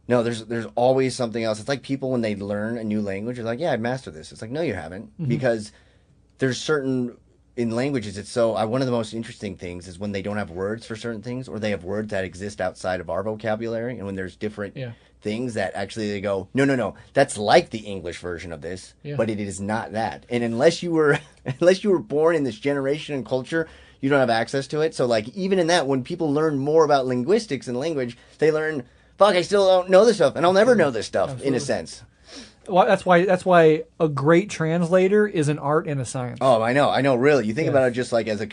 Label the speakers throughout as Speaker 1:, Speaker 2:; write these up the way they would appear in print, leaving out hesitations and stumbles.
Speaker 1: No, there's always something else. It's like people when they learn a new language, they're like, yeah, I've mastered this. It's like, no, you haven't. Because there's certain, in languages, it's so, one of the most interesting things is when they don't have words for certain things, or they have words that exist outside of our vocabulary, and when there's different things that actually they go, no, that's like the English version of this, but it is not that. And unless you were born in this generation and culture, you don't have access to it. So like even in that, when people learn more about linguistics and language, they learn, fuck, I still don't know this stuff, and I'll never know this stuff in a sense.
Speaker 2: Well, that's why a great translator is an art and a science.
Speaker 1: Oh, I know. Really, you think about it just like as a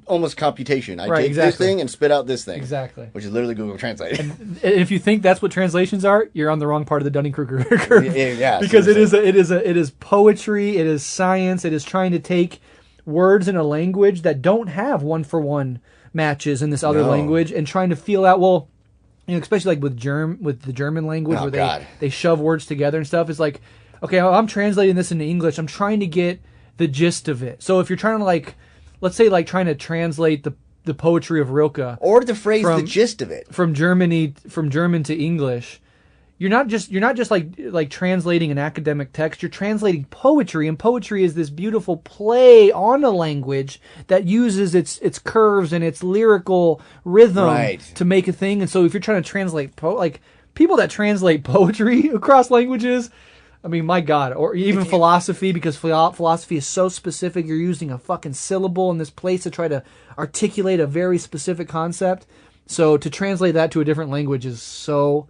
Speaker 1: almost computation. I take this thing and spit out this thing.
Speaker 2: Exactly.
Speaker 1: Which is literally Google Translate.
Speaker 2: And if you think that's what translations are, you're on the wrong part of the Dunning-Kruger curve.
Speaker 1: Yeah.
Speaker 2: Because seriously. it is poetry. It is science. It is trying to take words in a language that don't have one-for-one matches in this other language and trying to feel out, well, you know, especially like with the German language where they shove words together and stuff. It's like, okay, I'm translating this into English. I'm trying to get the gist of it. So if you're trying to like, let's say like trying to translate the poetry of Rilke
Speaker 1: or the phrase the gist of it
Speaker 2: from German to English, you're not just like translating an academic text. You're translating poetry, and poetry is this beautiful play on a language that uses its curves and its lyrical rhythm to make a thing. And so if you're trying to translate like people that translate poetry across languages, I mean, my God, or even philosophy, because philosophy is so specific. You're using a fucking syllable in this place to try to articulate a very specific concept. So to translate that to a different language is so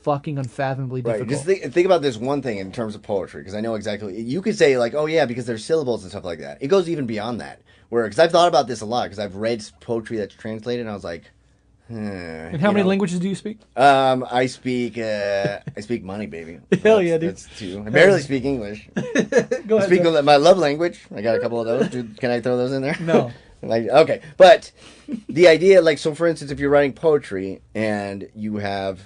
Speaker 2: fucking unfathomably difficult.
Speaker 1: Just think about this one thing in terms of poetry, because I know exactly. You could say like, oh yeah, because there's syllables and stuff like that. It goes even beyond that. Because I've thought about this a lot, because I've read poetry that's translated, and I was like,
Speaker 2: And how many languages do you speak?
Speaker 1: I speak money, baby.
Speaker 2: Hell yeah, dude.
Speaker 1: That's two. I barely speak English.
Speaker 2: Go ahead.
Speaker 1: Speak my love language. I got a couple of those. Dude, can I throw those in there?
Speaker 2: No.
Speaker 1: Okay, but the idea, like, so for instance, if you're writing poetry and you have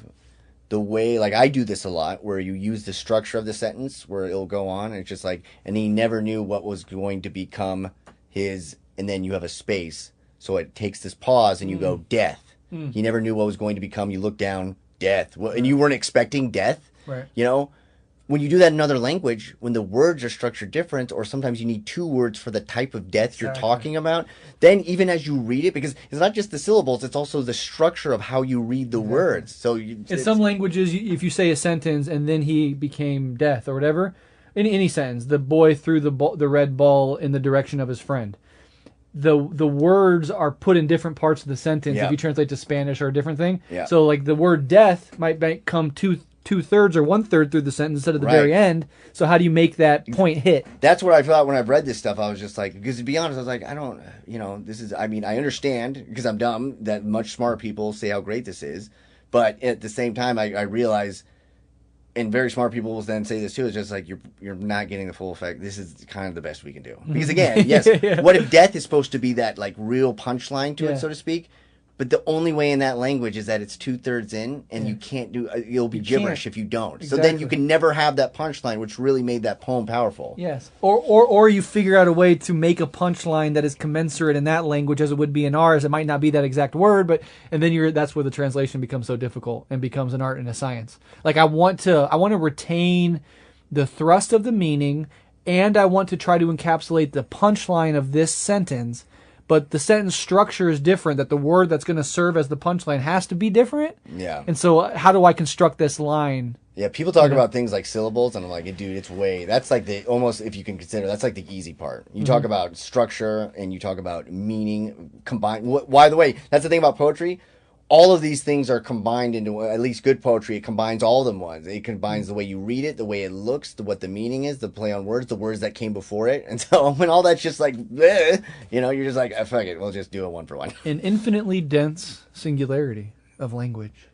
Speaker 1: the way, like I do this a lot, where you use the structure of the sentence where it'll go on, and it's just like, and he never knew what was going to become his, and then you have a space, so it takes this pause, and you go, death. He never knew what was going to become. You look down, death, and you weren't expecting death.
Speaker 2: Right.
Speaker 1: You know, when you do that in another language, when the words are structured different, or sometimes you need two words for the type of death you're talking about, then even as you read it, because it's not just the syllables, it's also the structure of how you read the words. So
Speaker 2: in some languages, if you say a sentence and then he became death or whatever, in any sentence, the boy threw the red ball in the direction of his friend. The words are put in different parts of the sentence if you translate to Spanish or a different thing.
Speaker 1: Yeah.
Speaker 2: So like the word death might come two-thirds or one-third through the sentence instead of the very end. So how do you make that point hit?
Speaker 1: That's what I thought when I've read this stuff. I was just like, because to be honest, I was like, I don't, this is, I mean, I understand, because I'm dumb, that much smart people say how great this is. But at the same time, I realize, and very smart people will then say this too, it's just like, you're not getting the full effect. This is kind of the best we can do. Because again, yes, what if death is supposed to be that like real punchline to it, so to speak? But the only way in that language is that it's 2/3 in, and you can't do. You'll be gibberish if you don't. Exactly. So then you can never have that punchline, which really made that poem powerful.
Speaker 2: Yes, or you figure out a way to make a punchline that is commensurate in that language as it would be in ours. It might not be that exact word, and then that's where the translation becomes so difficult and becomes an art and a science. Like I want to retain the thrust of the meaning, and I want to try to encapsulate the punchline of this sentence. But the sentence structure is different, that the word that's going to serve as the punchline has to be different.
Speaker 1: Yeah.
Speaker 2: And so how do I construct this line?
Speaker 1: Yeah, people talk about things like syllables, and I'm like, dude, that's like almost, if you can consider, that's like the easy part. You talk about structure, and you talk about meaning combined. By the way, that's the thing about poetry. All of these things are combined into, at least good poetry, it combines all of them once. It combines the way you read it, the way it looks, what the meaning is, the play on words, the words that came before it. And so when all that's just like, bleh, you're just like, fuck it, we'll just do it one for one.
Speaker 2: An infinitely dense singularity of language.